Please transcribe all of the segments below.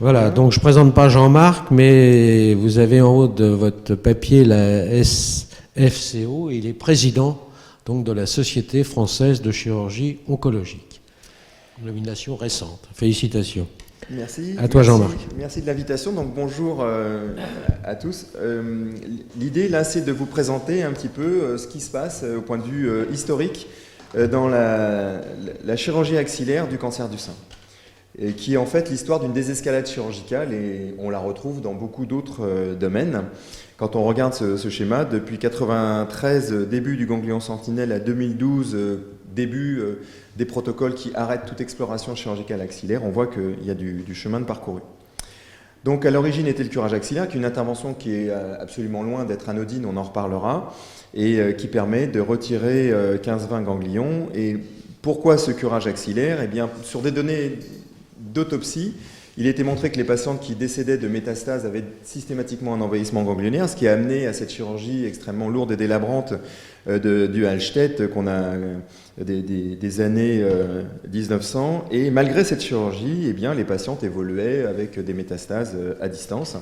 Voilà, donc je ne présente pas Jean-Marc, mais vous avez en haut de votre papier la SFCO, et il est président donc, de la Société française de chirurgie oncologique. Nomination récente. Félicitations. Merci. À toi, Jean-Marc. Merci de l'invitation. Donc bonjour à tous. L'idée là, c'est de vous présenter un petit peu ce qui se passe au point de vue historique dans la chirurgie axillaire du cancer du sein, et qui est en fait l'histoire d'une désescalade chirurgicale, et on la retrouve dans beaucoup d'autres domaines. Quand on regarde ce schéma, depuis 1993, début du ganglion sentinelle, à 2012, début des protocoles qui arrêtent toute exploration chirurgicale axillaire, on voit qu'il y a du chemin de parcouru. Donc à l'origine était le curage axillaire, qui est une intervention qui est absolument loin d'être anodine, on en reparlera, et qui permet de retirer 15-20 ganglions. Et pourquoi ce curage axillaire? Eh bien, sur des données d'autopsie, il a été montré que les patientes qui décédaient de métastases avaient systématiquement un envahissement ganglionnaire, ce qui a amené à cette chirurgie extrêmement lourde et délabrante du Hallstedt qu'on a des années 1900. Et malgré cette chirurgie, eh bien, les patientes évoluaient avec des métastases à distance,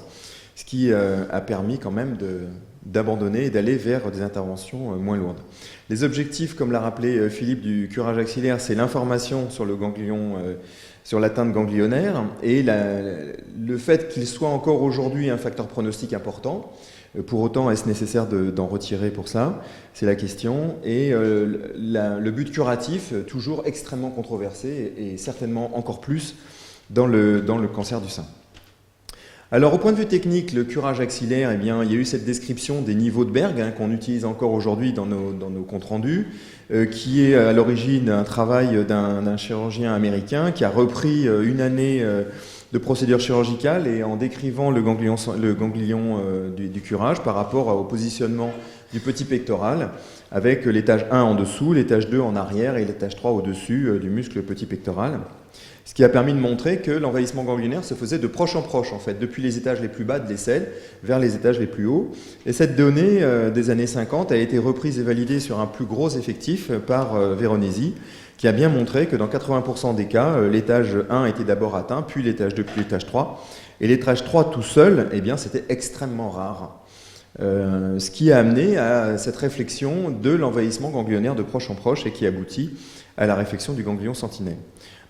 ce qui a permis quand même d'abandonner et d'aller vers des interventions moins lourdes. Les objectifs, comme l'a rappelé Philippe, du curage axillaire, c'est l'information sur le ganglion, sur l'atteinte ganglionnaire, et le fait qu'il soit encore aujourd'hui un facteur pronostic important. Pour autant, est-ce nécessaire d'en retirer pour ça? C'est la question. Et le but curatif, toujours extrêmement controversé, et certainement encore plus dans le cancer du sein. Alors, au point de vue technique, le curage axillaire, eh bien, il y a eu cette description des niveaux de Berg qu'on utilise encore aujourd'hui dans nos comptes rendus, qui est à l'origine un travail d'un chirurgien américain qui a repris une année de procédure chirurgicale, et en décrivant le ganglion du curage par rapport au positionnement du petit pectoral, avec l'étage 1 en dessous, l'étage 2 en arrière et l'étage 3 au-dessus du muscle petit pectoral. Ce qui a permis de montrer que l'envahissement ganglionnaire se faisait de proche en proche, en fait, depuis les étages les plus bas de l'aisselle vers les étages les plus hauts. Et cette donnée des années 50 a été reprise et validée sur un plus gros effectif par Veronesi, qui a bien montré que dans 80% des cas, l'étage 1 était d'abord atteint, puis l'étage 2, puis l'étage 3. Et l'étage 3 tout seul, eh bien, c'était extrêmement rare. Ce qui a amené à cette réflexion de l'envahissement ganglionnaire de proche en proche, et qui aboutit à la réflexion du ganglion sentinelle.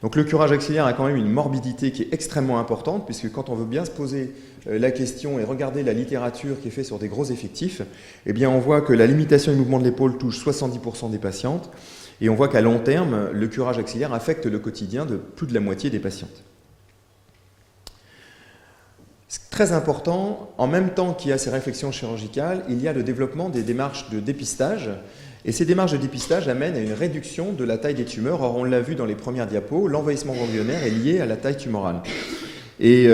Donc le curage axillaire a quand même une morbidité qui est extrêmement importante, puisque quand on veut bien se poser la question et regarder la littérature qui est faite sur des gros effectifs, eh bien on voit que la limitation du mouvement de l'épaule touche 70% des patientes, et on voit qu'à long terme, le curage axillaire affecte le quotidien de plus de la moitié des patientes. C'est très important, en même temps qu'il y a ces réflexions chirurgicales, il y a le développement des démarches de dépistage. Et ces démarches de dépistage amènent à une réduction de la taille des tumeurs. Or, on l'a vu dans les premières diapos, l'envahissement ganglionnaire est lié à la taille tumorale. Et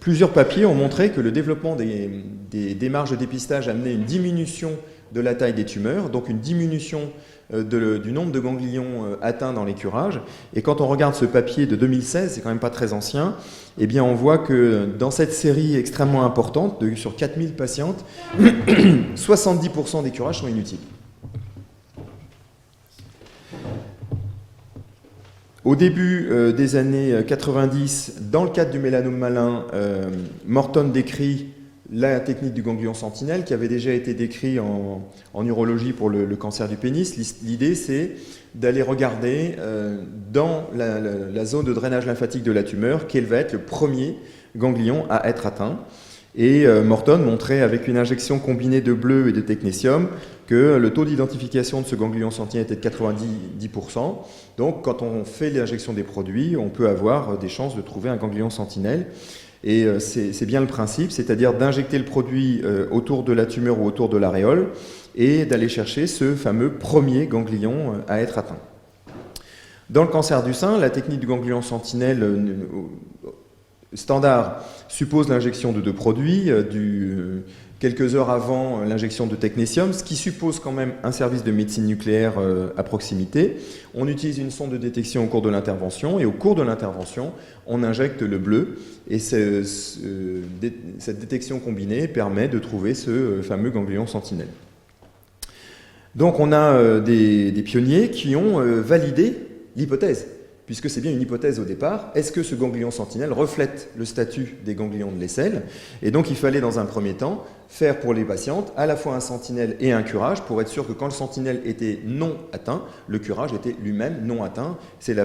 plusieurs papiers ont montré que le développement des démarches de dépistage amenait une diminution de la taille des tumeurs, donc une diminution du nombre de ganglions atteints dans les curages. Et quand on regarde ce papier de 2016, c'est quand même pas très ancien, eh bien on voit que dans cette série extrêmement importante, sur 4000 patientes, 70% des curages sont inutiles. Au début des années 90, dans le cadre du mélanome malin, Morton décrit la technique du ganglion sentinelle, qui avait déjà été décrit en urologie pour le cancer du pénis. L'idée, c'est d'aller regarder dans la zone de drainage lymphatique de la tumeur quel va être le premier ganglion à être atteint. Et Morton montrait avec une injection combinée de bleu et de technétium que le taux d'identification de ce ganglion sentinelle était de 90%. Donc quand on fait l'injection des produits, on peut avoir des chances de trouver un ganglion sentinelle. Et c'est bien le principe, c'est-à-dire d'injecter le produit autour de la tumeur ou autour de l'aréole et d'aller chercher ce fameux premier ganglion à être atteint. Dans le cancer du sein, la technique du ganglion sentinelle standard suppose l'injection de deux produits, quelques heures avant l'injection de technétium, ce qui suppose quand même un service de médecine nucléaire à proximité. On utilise une sonde de détection au cours de l'intervention, et au cours de l'intervention, on injecte le bleu, et cette détection combinée permet de trouver ce fameux ganglion sentinelle. Donc on a des pionniers qui ont validé l'hypothèse puisque c'est bien une hypothèse au départ. Est-ce que ce ganglion sentinelle reflète le statut des ganglions de l'aisselle? Et donc il fallait dans un premier temps faire pour les patientes à la fois un sentinelle et un curage pour être sûr que quand le sentinelle était non atteint, le curage était lui-même non atteint. C'est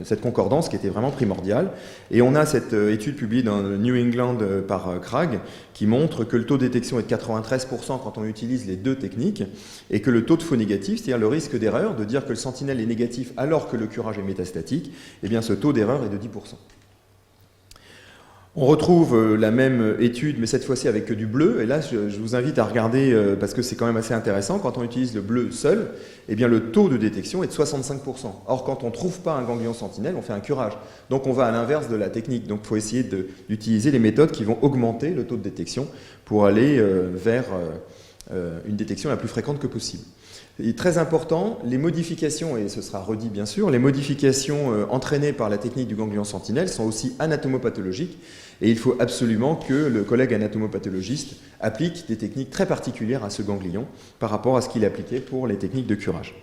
cette concordance qui était vraiment primordiale. Et on a cette étude publiée dans le New England par Cragg qui montre que le taux de détection est de 93% quand on utilise les deux techniques et que le taux de faux négatif, c'est-à-dire le risque d'erreur, de dire que le sentinelle est négatif alors que le curage est métastatique, eh bien ce taux d'erreur est de 10%. On retrouve la même étude, mais cette fois-ci avec que du bleu. Et là, je vous invite à regarder, parce que c'est quand même assez intéressant. Quand on utilise le bleu seul, eh bien, le taux de détection est de 65%. Or, quand on ne trouve pas un ganglion sentinelle, on fait un curage. Donc, on va à l'inverse de la technique. Donc, il faut essayer d'utiliser les méthodes qui vont augmenter le taux de détection pour aller vers une détection la plus fréquente que possible. Et très important, les modifications, et ce sera redit bien sûr, les modifications entraînées par la technique du ganglion sentinelle sont aussi anatomopathologiques et il faut absolument que le collègue anatomopathologiste applique des techniques très particulières à ce ganglion par rapport à ce qu'il appliquait pour les techniques de curage.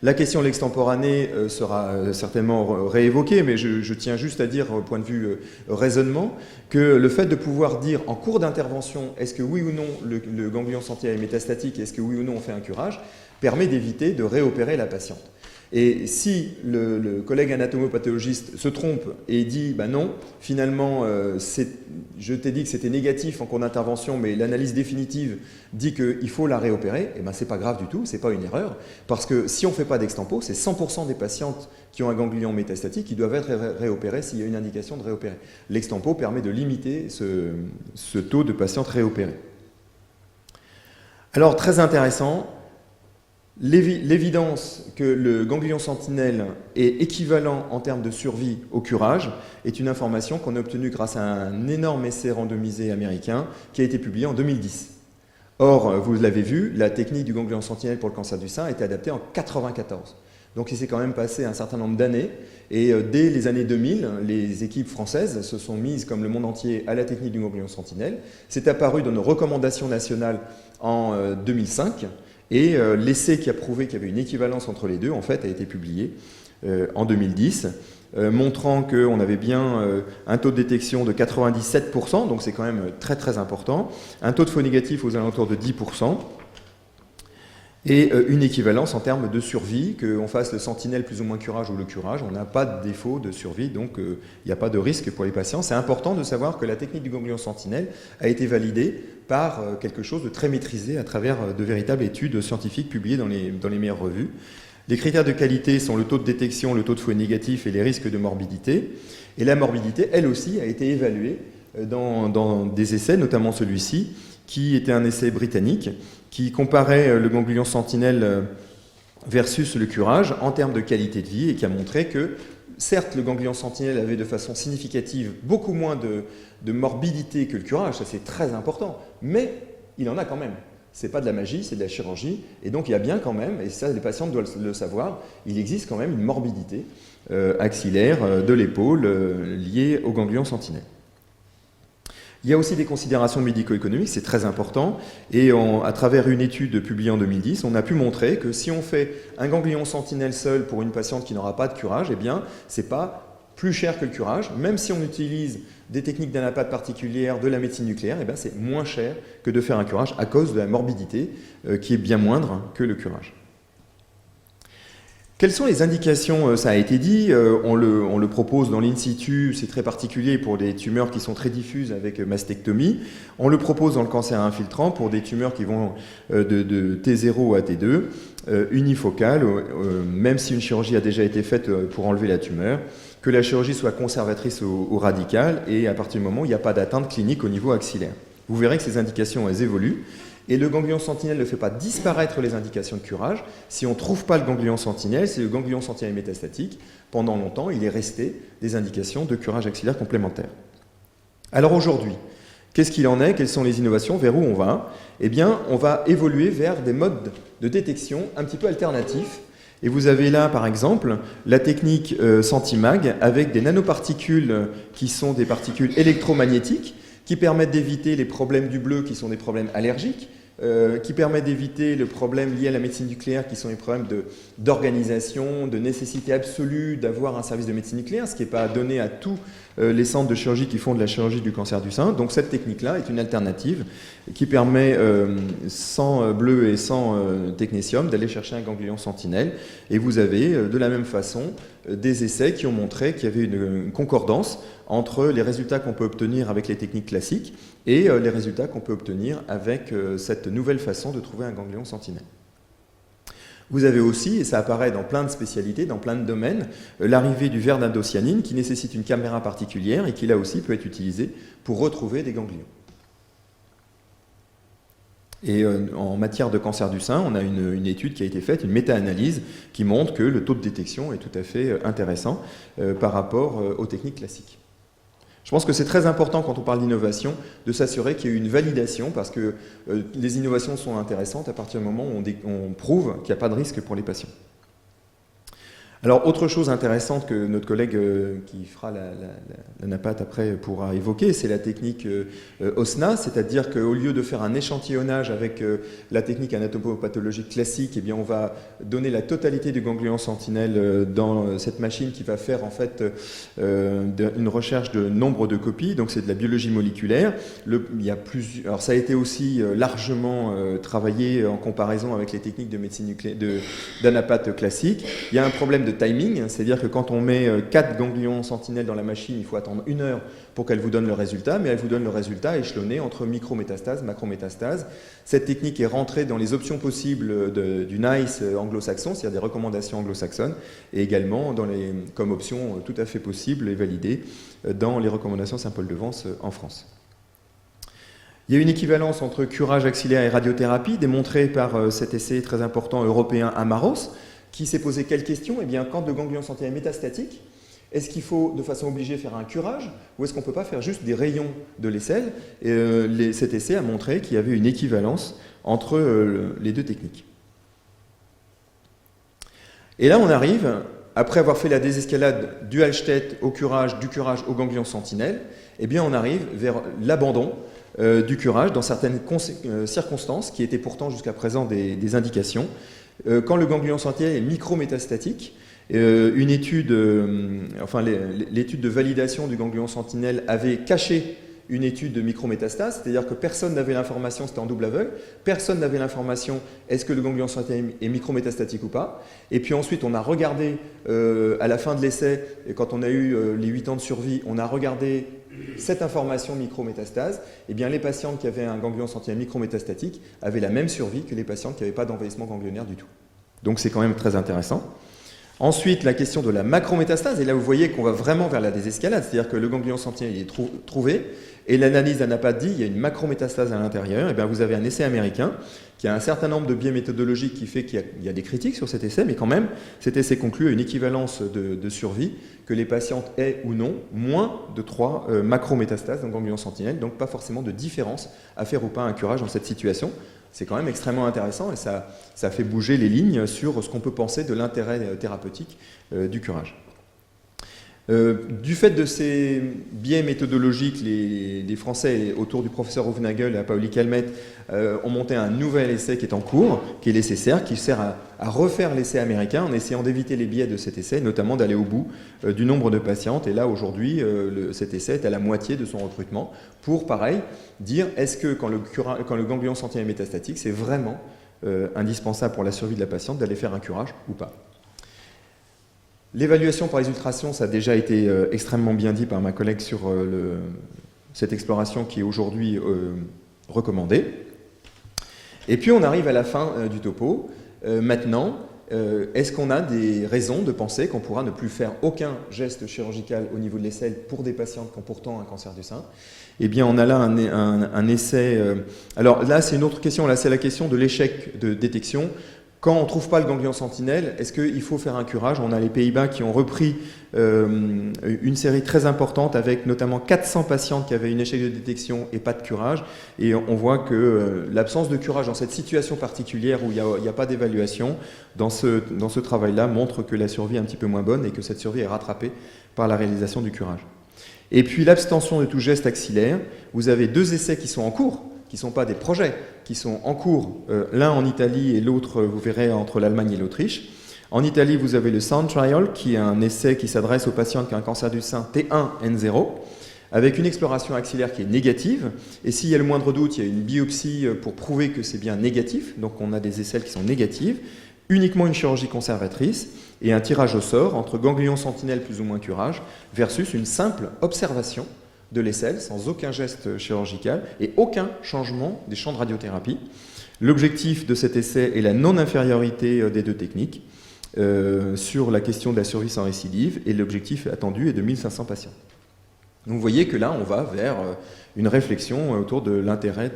La question de l'extemporané sera certainement réévoquée, mais je tiens juste à dire au point de vue raisonnement que le fait de pouvoir dire en cours d'intervention est-ce que oui ou non le ganglion sentinelle est métastatique, est-ce que oui ou non on fait un curage, permet d'éviter de réopérer la patiente. Et si le collègue anatomopathologiste se trompe et dit bah non, finalement je t'ai dit que c'était négatif en cours d'intervention, mais l'analyse définitive dit qu'il faut la réopérer, et ben c'est pas grave du tout, c'est pas une erreur, parce que si on fait pas d'extempo, c'est 100% des patientes qui ont un ganglion métastatique qui doivent être réopérées s'il y a une indication de réopérer. L'extempo permet de limiter ce taux de patientes réopérées. Alors très intéressant, l'évidence que le ganglion sentinelle est équivalent en termes de survie au curage est une information qu'on a obtenue grâce à un énorme essai randomisé américain qui a été publié en 2010. Or, vous l'avez vu, la technique du ganglion sentinelle pour le cancer du sein a été adaptée en 1994. Donc il s'est quand même passé un certain nombre d'années et dès les années 2000, les équipes françaises se sont mises, comme le monde entier, à la technique du ganglion sentinelle. C'est apparu dans nos recommandations nationales en 2005. Et l'essai qui a prouvé qu'il y avait une équivalence entre les deux, en fait, a été publié en 2010, montrant qu'on avait bien un taux de détection de 97%, donc c'est quand même très très important, un taux de faux négatif aux alentours de 10%, et une équivalence en termes de survie, qu'on fasse le sentinelle plus ou moins curage ou le curage, on n'a pas de défaut de survie, donc il n'y a pas de risque pour les patients. C'est important de savoir que la technique du ganglion sentinelle a été validée par quelque chose de très maîtrisé à travers de véritables études scientifiques publiées dans les meilleures revues. Les critères de qualité sont le taux de détection, le taux de faux négatif et les risques de morbidité. Et la morbidité, elle aussi, a été évaluée dans des essais, notamment celui-ci, qui était un essai britannique, qui comparait le ganglion sentinelle versus le curage en termes de qualité de vie et qui a montré que, certes, le ganglion sentinelle avait de façon significative beaucoup moins de morbidité que le curage, ça c'est très important, mais il en a quand même. Ce n'est pas de la magie, c'est de la chirurgie, et donc il y a bien quand même, et ça les patients doivent le savoir, il existe quand même une morbidité axillaire de l'épaule liée au ganglion sentinelle. Il y a aussi des considérations médico-économiques, c'est très important, et à travers une étude publiée en 2010, on a pu montrer que si on fait un ganglion sentinelle seul pour une patiente qui n'aura pas de curage, eh bien, c'est pas plus cher que le curage, même si on utilise des techniques d'anapathe particulières, de la médecine nucléaire, eh bien, c'est moins cher que de faire un curage à cause de la morbidité qui est bien moindre que le curage. Quelles sont les indications? Ça a été dit, on le propose dans l'in situ, c'est très particulier pour des tumeurs qui sont très diffuses avec mastectomie. On le propose dans le cancer infiltrant pour des tumeurs qui vont de T0 à T2, unifocales, même si une chirurgie a déjà été faite pour enlever la tumeur, que la chirurgie soit conservatrice ou radicale, et à partir du moment où il n'y a pas d'atteinte clinique au niveau axillaire. Vous verrez que ces indications, elles évoluent. Et le ganglion sentinelle ne fait pas disparaître les indications de curage. Si on ne trouve pas le ganglion sentinelle, si le ganglion sentinelle est métastatique, pendant longtemps, il est resté des indications de curage axillaire complémentaire. Alors aujourd'hui, qu'est-ce qu'il en est? Quelles sont les innovations? Vers où on va? Eh bien, on va évoluer vers des modes de détection un petit peu alternatifs. Et vous avez là, par exemple, la technique Sentimag avec des nanoparticules qui sont des particules électromagnétiques qui permettent d'éviter les problèmes du bleu qui sont des problèmes allergiques, qui permet d'éviter le problème lié à la médecine nucléaire, qui sont les problèmes d'organisation, de nécessité absolue d'avoir un service de médecine nucléaire, ce qui n'est pas donné à tous les centres de chirurgie qui font de la chirurgie du cancer du sein. Donc cette technique-là est une alternative qui permet, sans bleu et sans technétium, d'aller chercher un ganglion sentinelle. Et vous avez, de la même façon, des essais qui ont montré qu'il y avait une concordance entre les résultats qu'on peut obtenir avec les techniques classiques et les résultats qu'on peut obtenir avec cette nouvelle façon de trouver un ganglion sentinelle. Vous avez aussi, et ça apparaît dans plein de spécialités, dans plein de domaines, l'arrivée du verre d'indocyanine qui nécessite une caméra particulière et qui là aussi peut être utilisée pour retrouver des ganglions. Et en matière de cancer du sein, on a une étude qui a été faite, une méta-analyse, qui montre que le taux de détection est tout à fait intéressant par rapport aux techniques classiques. Je pense que c'est très important quand on parle d'innovation de s'assurer qu'il y a une validation parce que les innovations sont intéressantes à partir du moment où on prouve qu'il n'y a pas de risque pour les patients. Alors, autre chose intéressante que notre collègue qui fera la NAPAT après pourra évoquer, c'est la technique OSNA, c'est-à-dire qu'au lieu de faire un échantillonnage avec la technique anatomopathologique classique, eh bien, on va donner la totalité du ganglion sentinelle dans cette machine qui va faire en fait une recherche de nombre de copies, donc c'est de la biologie moléculaire. Il y a alors ça a été aussi largement travaillé en comparaison avec les techniques de médecine nucléaire, d'anapath classique. Il y a un problème de timing, c'est-à-dire que quand on met 4 ganglions sentinelles dans la machine, il faut attendre 1 heure pour qu'elle vous donne le résultat, mais elle vous donne le résultat échelonné entre micrométastase, macrométastase. Cette technique est rentrée dans les options possibles du NICE anglo-saxon, c'est-à-dire des recommandations anglo-saxonnes, et également comme option tout à fait possible et validée dans les recommandations Saint-Paul-de-Vence en France. Il y a une équivalence entre curage axillaire et radiothérapie, démontrée par cet essai très important européen Amaros, qui s'est posé quelle question? Eh bien, quand le ganglion sentinelle est métastatique, est-ce qu'il faut de façon obligée faire un curage ou est-ce qu'on ne peut pas faire juste des rayons de l'aisselle? Cet essai a montré qu'il y avait une équivalence entre les deux techniques. Et là, on arrive, après avoir fait la désescalade du Hallstedt au curage, du curage au ganglion sentinelle, eh bien, on arrive vers l'abandon du curage dans certaines circonstances qui étaient pourtant jusqu'à présent des indications. Quand le ganglion sentinelle est micrométastatique, une étude, l'étude de validation du ganglion sentinelle avait caché une étude de micrométastase, c'est-à-dire que personne n'avait l'information, c'était en double aveugle, personne n'avait l'information est-ce que le ganglion sentinelle est micrométastatique ou pas. Et puis ensuite, on a regardé à la fin de l'essai, et quand on a eu les 8 ans de survie, on a regardé cette information micrométastase. Eh bien, les patientes qui avaient un ganglion sentinelle micrométastatique avaient la même survie que les patientes qui n'avaient pas d'envahissement ganglionnaire du tout. Donc c'est quand même très intéressant. Ensuite, la question de la macrométastase, et là vous voyez qu'on va vraiment vers la désescalade, c'est-à-dire que le ganglion sentinelle est trouvé, et l'analyse n'a pas dit il y a une macrométastase à l'intérieur. Et bien vous avez un essai américain qui a un certain nombre de biais méthodologiques qui fait qu'il y a des critiques sur cet essai, mais quand même, cet essai conclut à une équivalence de survie que les patientes aient ou non moins de 3 macrométastases dans le ganglion sentinelle, donc pas forcément de différence à faire ou pas un curage dans cette situation. C'est quand même extrêmement intéressant et ça fait bouger les lignes sur ce qu'on peut penser de l'intérêt thérapeutique du curage. Du fait de ces biais méthodologiques, les Français, autour du professeur Hufnagel et à Pauli Calmette, ont monté un nouvel essai qui est en cours, qui est l'essai CERC, qui sert à refaire l'essai américain en essayant d'éviter les biais de cet essai, notamment d'aller au bout du nombre de patientes. Et là, aujourd'hui, cet essai est à la moitié de son recrutement pour, pareil, dire est-ce que quand le ganglion sentinelle est métastatique, c'est vraiment indispensable pour la survie de la patiente d'aller faire un curage ou pas. L'évaluation par les ultrasons, ça a déjà été extrêmement bien dit par ma collègue sur cette exploration qui est aujourd'hui recommandée. Et puis on arrive à la fin du topo. Maintenant, est-ce qu'on a des raisons de penser qu'on pourra ne plus faire aucun geste chirurgical au niveau de l'aisselle pour des patientes qui ont pourtant un cancer du sein? Eh bien, on a là un essai... alors là, c'est une autre question. Là, c'est la question de l'échec de détection. Quand on ne trouve pas le ganglion sentinelle, est-ce qu'il faut faire un curage? On a les Pays-Bas qui ont repris une série très importante avec notamment 400 patientes qui avaient une échec de détection et pas de curage. Et on voit que l'absence de curage dans cette situation particulière où il n'y a pas d'évaluation, dans ce travail-là, montre que la survie est un petit peu moins bonne et que cette survie est rattrapée par la réalisation du curage. Et puis l'abstention de tout geste axillaire. Vous avez 2 essais qui sont en cours qui ne sont pas des projets, qui sont en cours, l'un en Italie et l'autre, vous verrez, entre l'Allemagne et l'Autriche. En Italie, vous avez le Sound Trial, qui est un essai qui s'adresse aux patients qui ont un cancer du sein T1N0, avec une exploration axillaire qui est négative. Et s'il y a le moindre doute, il y a une biopsie pour prouver que c'est bien négatif. Donc on a des aisselles qui sont négatives, uniquement une chirurgie conservatrice et un tirage au sort entre ganglion sentinelle plus ou moins curage versus une simple observation de l'aisselle sans aucun geste chirurgical et aucun changement des champs de radiothérapie. L'objectif de cet essai est la non-infériorité des deux techniques sur la question de la survie sans récidive, et l'objectif attendu est de 1500 patients. Donc vous voyez que là, on va vers une réflexion autour de l'intérêt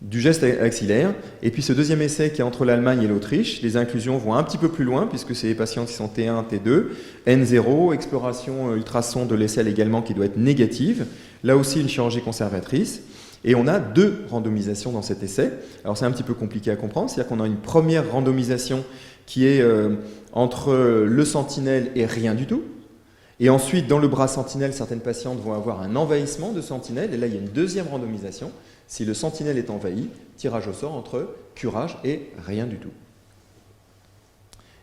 du geste axillaire. Et puis ce deuxième essai qui est entre l'Allemagne et l'Autriche, les inclusions vont un petit peu plus loin, puisque c'est des patients qui sont T1, T2, N0, exploration ultrason de l'aisselle également qui doit être négative, là aussi une chirurgie conservatrice. Et on a 2 randomisations dans cet essai. Alors c'est un petit peu compliqué à comprendre, c'est-à-dire qu'on a une première randomisation qui est entre le sentinelle et rien du tout. Et ensuite, dans le bras sentinelle, certaines patientes vont avoir un envahissement de sentinelle. Et là, il y a une deuxième randomisation. Si le sentinelle est envahi, tirage au sort entre curage et rien du tout.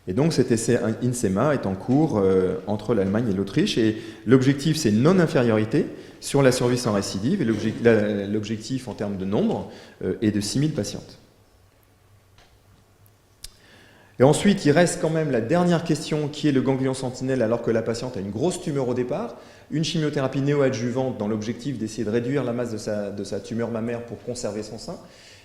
Et donc cet essai INSEMA est en cours entre l'Allemagne et l'Autriche. Et l'objectif, c'est non-infériorité sur la survie sans récidive. Et l'objectif en termes de nombre est de 6000 patientes. Et ensuite, il reste quand même la dernière question qui est le ganglion sentinelle alors que la patiente a une grosse tumeur au départ, une chimiothérapie néoadjuvante dans l'objectif d'essayer de réduire la masse de sa tumeur mammaire pour conserver son sein.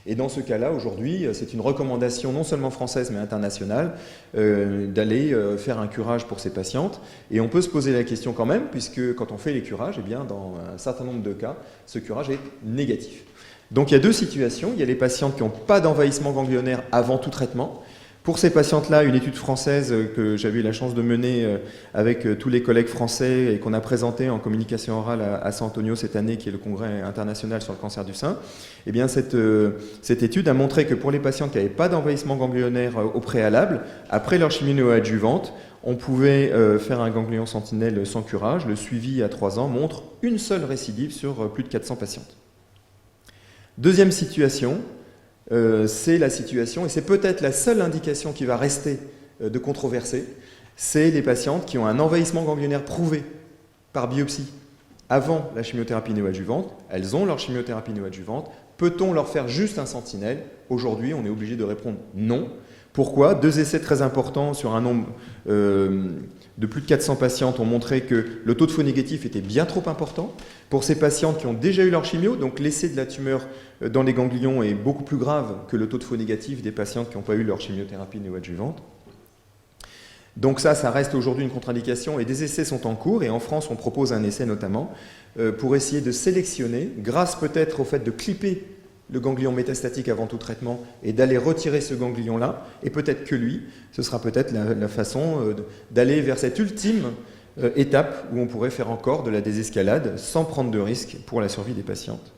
Et dans ce cas-là, aujourd'hui, c'est une recommandation non seulement française mais internationale d'aller faire un curage pour ces patientes. Et on peut se poser la question quand même, puisque quand on fait les curages, eh bien, dans un certain nombre de cas, ce curage est négatif. Donc il y a 2 situations. Il y a les patientes qui n'ont pas d'envahissement ganglionnaire avant tout traitement. Pour ces patientes-là, une étude française que j'avais eu la chance de mener avec tous les collègues français et qu'on a présenté en communication orale à San Antonio cette année, qui est le congrès international sur le cancer du sein, eh bien cette étude a montré que pour les patientes qui n'avaient pas d'envahissement ganglionnaire au préalable, après leur chimio néoadjuvante, on pouvait faire un ganglion sentinelle sans curage. Le suivi à 3 ans montre une seule récidive sur plus de 400 patientes. Deuxième situation, c'est la situation, et c'est peut-être la seule indication qui va rester de controversée, c'est les patientes qui ont un envahissement ganglionnaire prouvé par biopsie avant la chimiothérapie néoadjuvante. Elles ont leur chimiothérapie néoadjuvante. Peut-on leur faire juste un sentinelle? Aujourd'hui, on est obligé de répondre non. Pourquoi? 2 essais très importants sur un nombre de plus de 400 patientes ont montré que le taux de faux négatif était bien trop important. Pour ces patientes qui ont déjà eu leur chimio, donc l'essai de la tumeur dans les ganglions est beaucoup plus grave que le taux de faux négatif des patientes qui n'ont pas eu leur chimiothérapie néoadjuvante. Donc ça reste aujourd'hui une contre-indication et des essais sont en cours. Et en France, on propose un essai notamment pour essayer de sélectionner, grâce peut-être au fait de clipper le ganglion métastatique avant tout traitement et d'aller retirer ce ganglion-là, et peut-être que lui, ce sera peut-être la façon d'aller vers cette ultime étape où on pourrait faire encore de la désescalade sans prendre de risques pour la survie des patientes.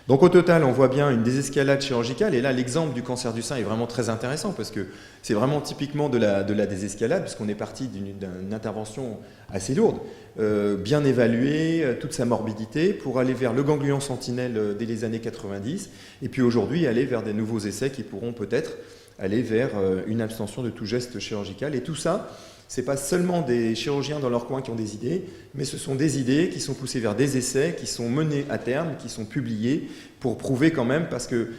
Donc au total, on voit bien une désescalade chirurgicale, et là l'exemple du cancer du sein est vraiment très intéressant parce que c'est vraiment typiquement de la désescalade, puisqu'on est parti d'une intervention assez lourde, bien évaluée, toute sa morbidité, pour aller vers le ganglion sentinelle dès les années 90, et puis aujourd'hui aller vers des nouveaux essais qui pourront peut-être aller vers une abstention de tout geste chirurgical. Et tout ça, ce n'est pas seulement des chirurgiens dans leur coin qui ont des idées, mais ce sont des idées qui sont poussées vers des essais, qui sont menés à terme, qui sont publiés pour prouver quand même, parce que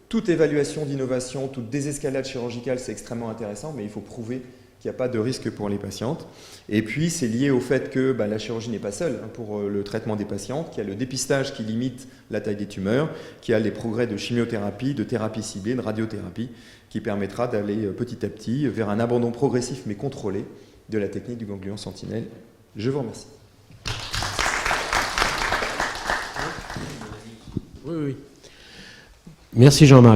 toute évaluation d'innovation, toute désescalade chirurgicale, c'est extrêmement intéressant, mais il faut prouver qu'il n'y a pas de risque pour les patientes. Et puis, c'est lié au fait que la chirurgie n'est pas seule pour le traitement des patientes, qu'il y a le dépistage qui limite la taille des tumeurs, qu'il y a les progrès de chimiothérapie, de thérapie ciblée, de radiothérapie, qui permettra d'aller petit à petit vers un abandon progressif mais contrôlé de la technique du ganglion sentinelle. Je vous remercie. Oui. Merci Jean-Marie.